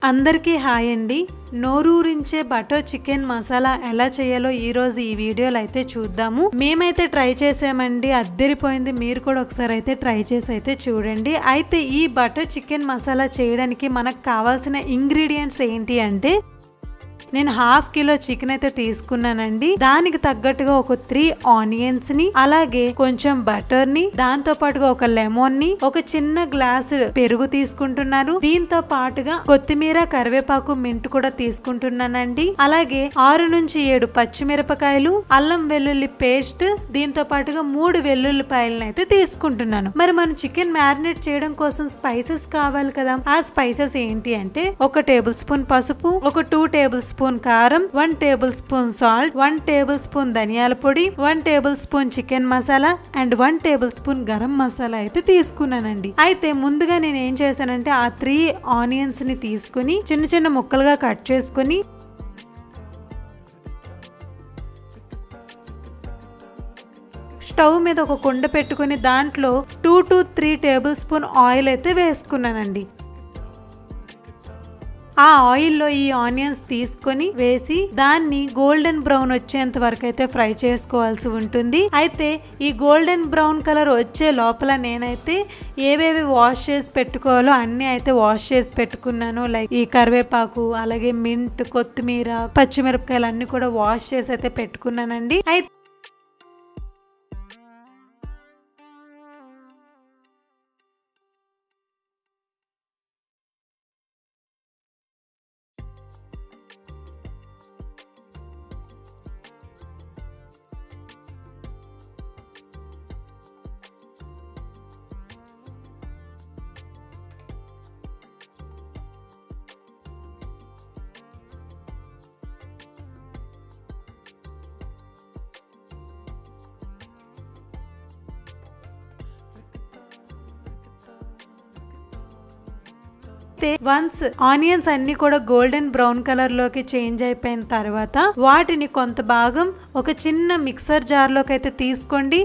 అందరికీ హాయ్ అండి. నోరూరించే butter chicken masala ఎలా చేయాలో ఈరోజు ఈ వీడియోలో అయితే చూద్దాము. మేమైతే ట్రై చేసామండి, అద్దరిపోయింది. మీరు కూడా ఒకసారి అయితే ట్రై చేసి అయితే చూడండి. అయితే ఈ బటర్ చికెన్ మసాలా చేయడానికి మనకు కావాల్సిన ఇంగ్రీడియంట్స్ ఏంటి అంటే, నేను హాఫ్ కిలో చికెన్ అయితే తీసుకున్నానండి. దానికి తగ్గట్టుగా ఒక 3 ఆనియన్స్ ని, అలాగే కొంచెం బటర్ ని, దాంతో పాటుగా ఒక లెమన్ ని, ఒక చిన్న గ్లాస్ పెరుగు తీసుకుంటున్నాను. దీంతో పాటుగా కొత్తిమీర, కరివేపాకు, మింట్ కూడా తీసుకుంటున్నానండి. అలాగే 6 నుంచి 7 పచ్చిమిరపకాయలు, అల్లం వెల్లుల్లి పేస్ట్, దీంతో పాటుగా 3 వెల్లుల్లిపాయలను అయితే తీసుకుంటున్నాను. మరి మనం చికెన్ మ్యారినేట్ చేయడం కోసం స్పైసెస్ కావాలి కదా. ఆ స్పైసెస్ ఏంటి అంటే, 1 టేబుల్ స్పూన్ పసుపు, ఒక 2 టేబుల్ స్పూన్ కారం, 1 table spoon salt, 1 table spoon ధనియాల పొడి, 1 table spoon chicken masala and 1 table spoon garam masala అయితే తీసుకున్నానండి. అయితే ముందుగా నేను ఏం చేశానంటే, ఆ 3 ఆనియన్స్ ని తీసుకుని చిన్న చిన్న ముక్కలుగా కట్ చేసుకుని స్టవ్ మీద ఒక కుండ పెట్టుకుని దాంట్లో 2 to 3 టేబుల్ స్పూన్ ఆయిల్ అయితే వేసుకున్నానండి. ఆ ఆయిల్లో ఈ ఆనియన్స్ తీసుకొని వేసి దాన్ని గోల్డెన్ బ్రౌన్ వచ్చేంత వరకు అయితే ఫ్రై చేసుకోవాల్సి ఉంటుంది. అయితే ఈ గోల్డెన్ బ్రౌన్ కలర్ వచ్చే లోపల నేనైతే ఏవేవి వాష్ చేసి పెట్టుకోవాలో అన్ని అయితే వాష్ చేసి పెట్టుకున్నాను. లైక్ ఈ కరివేపాకు, అలాగే మింట్, కొత్తిమీర, పచ్చిమిరపకాయలు అన్ని కూడా వాష్ చేసి అయితే పెట్టుకున్నానండి. అయితే వన్స్ ఆనియన్స్ అన్ని కూడా గోల్డెన్ బ్రౌన్ కలర్ లోకి చేంజ్ అయిపోయిన తర్వాత వాటిని కొంత భాగం ఒక చిన్న మిక్సర్ జార్ లోకి అయితే తీసుకోండి.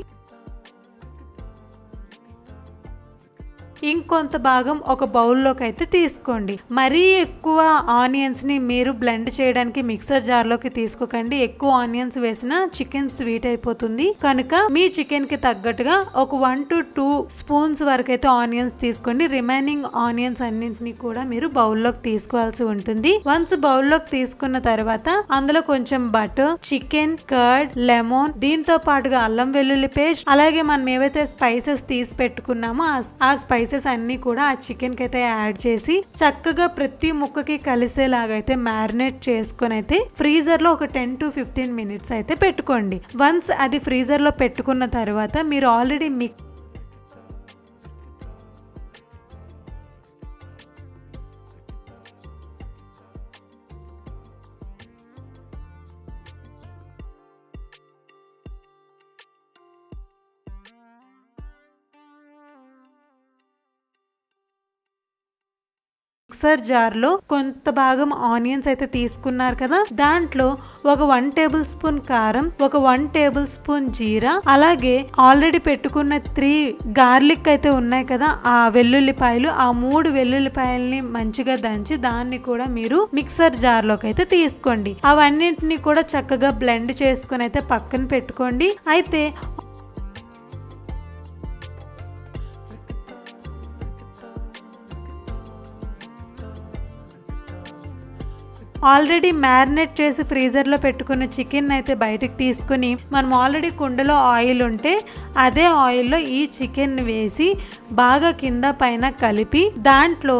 ఇంకొంత భాగం ఒక బౌల్లోకి అయితే తీసుకోండి. మరీ ఎక్కువ ఆనియన్స్ ని మీరు బ్లెండ్ చేయడానికి మిక్సర్ జార్ లోకి తీసుకోకండి. ఎక్కువ ఆనియన్స్ వేసిన చికెన్ స్వీట్ అయిపోతుంది. కనుక మీ చికెన్ కి తగ్గట్టుగా ఒక 1 to 2 స్పూన్స్ వరకు అయితే ఆనియన్స్ తీసుకోండి. రిమైనింగ్ ఆనియన్స్ అన్నింటినీ కూడా మీరు బౌల్లోకి తీసుకోవాల్సి ఉంటుంది. వన్స్ బౌల్లోకి తీసుకున్న తర్వాత అందులో కొంచెం బటర్, చికెన్, కర్డ్, లెమన్, దీంతో పాటుగా అల్లం వెల్లుల్లి పేస్ట్, అలాగే మనం ఏవైతే స్పైసెస్ తీసి పెట్టుకున్నామో ఆ స్పైసెస్ అన్ని కూడా ఆ చికెన్ కి అయితే యాడ్ చేసి చక్కగా ప్రతి ముక్కకి కలిసేలాగా అయితే మ్యారినేట్ చేసుకుని అయితే ఫ్రీజర్ లో ఒక 10 to 15 మినిట్స్ అయితే పెట్టుకోండి. వన్స్ అది ఫ్రీజర్ లో పెట్టుకున్న తర్వాత మీరు ఆల్రెడీ మిక్సర్ జార్ లో కొంత భాగం ఆనియన్స్ అయితే తీసుకున్నారు కదా, దాంట్లో ఒక 1 టేబుల్ స్పూన్ కారం, ఒక 1 టేబుల్ స్పూన్ జీరా, అలాగే ఆల్రెడీ పెట్టుకున్న 3 గార్లిక్ అయితే ఉన్నాయి కదా, ఆ వెల్లుల్లిపాయలు, ఆ 3 వెల్లుల్లిపాయల్ని మంచిగా దంచి దాన్ని కూడా మీరు మిక్సర్ జార్ లోకి అయితే తీసుకోండి. అవన్నింటినీ కూడా చక్కగా బ్లెండ్ చేసుకుని అయితే పక్కన పెట్టుకోండి. అయితే ఆల్రెడీ మ్యారినేట్ చేసి ఫ్రీజర్లో పెట్టుకున్న చికెన్ అయితే బయటకు తీసుకుని మనం ఆల్రెడీ కుండలో ఆయిల్ ఉంటే అదే ఆయిల్లో ఈ చికెన్ వేసి బాగా కింద పైన కలిపి దాంట్లో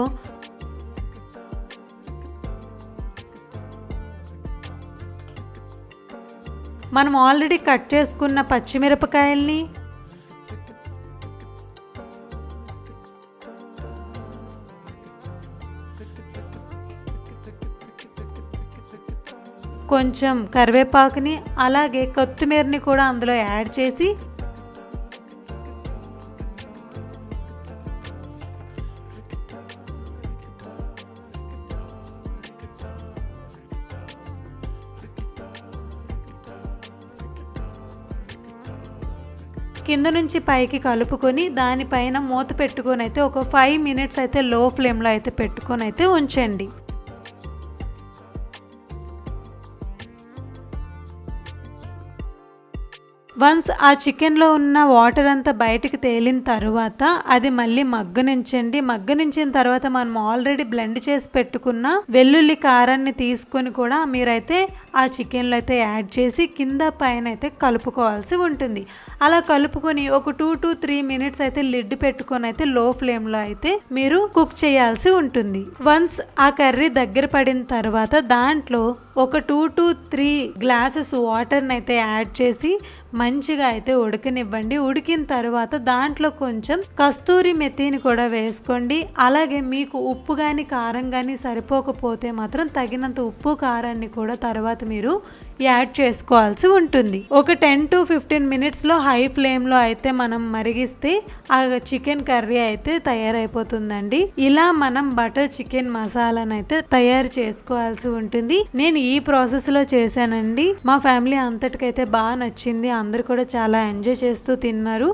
మనం ఆల్రెడీ కట్ చేసుకున్న పచ్చిమిరపకాయల్ని, కొంచెం కరివేపాకుని, అలాగే కొత్తిమీరని కూడా అందులో యాడ్ చేసి కింద నుంచి పైకి కలుపుకొని దానిపైన మూత పెట్టుకొని అయితే ఒక 5 మినిట్స్ అయితే లో ఫ్లేమ్లో అయితే పెట్టుకొని అయితే ఉంచండి. వన్స్ ఆ చికెన్లో ఉన్న వాటర్ అంతా బయటికి తేలిన తర్వాత అది మళ్ళీ మగ్గనించండి. మగ్గనించిన తర్వాత మనం ఆల్రెడీ బ్లెండ్ చేసి పెట్టుకున్న వెల్లుల్లి కారాన్ని తీసుకొని కూడా మీరైతే ఆ చికెన్లో అయితే యాడ్ చేసి కింద పైన అయితే కలుపుకోవాల్సి ఉంటుంది. అలా కలుపుకొని ఒక 2 to 3 minutes అయితే లిడ్ పెట్టుకొని అయితే లో ఫ్లేమ్లో అయితే మీరు కుక్ చేయాల్సి ఉంటుంది. వన్స్ ఆ కర్రీ దగ్గర పడిన తర్వాత దాంట్లో ఒక 2 to 3 గ్లాసెస్ వాటర్ని అయితే యాడ్ చేసి మంచిగా అయితే ఉడకనివ్వండి. ఉడికిన తర్వాత దాంట్లో కొంచెం కస్తూరి మెథిని కూడా వేసుకోండి. అలాగే మీకు ఉప్పు కానీ కారం కానీ సరిపోకపోతే మాత్రం తగినంత ఉప్పు కారాన్ని కూడా తర్వాత మీరు యాడ్ చేసుకోవాల్సి ఉంటుంది. ఒక 10 to 15 minutesలో హై ఫ్లేమ్లో అయితే మనం మరిగిస్తే ఆ చికెన్ కర్రీ అయితే తయారైపోతుందండి. ఇలా మనం బటర్ చికెన్ మసాలాను అయితే తయారు చేసుకోవాల్సి ఉంటుంది. నేను ఈ ప్రాసెస్లో చేశానండి. మా ఫ్యామిలీ అంతటికైతే బాగా నచ్చింది. అందరు కూడా చాలా ఎంజాయ్ చేస్తూ తిన్నారు.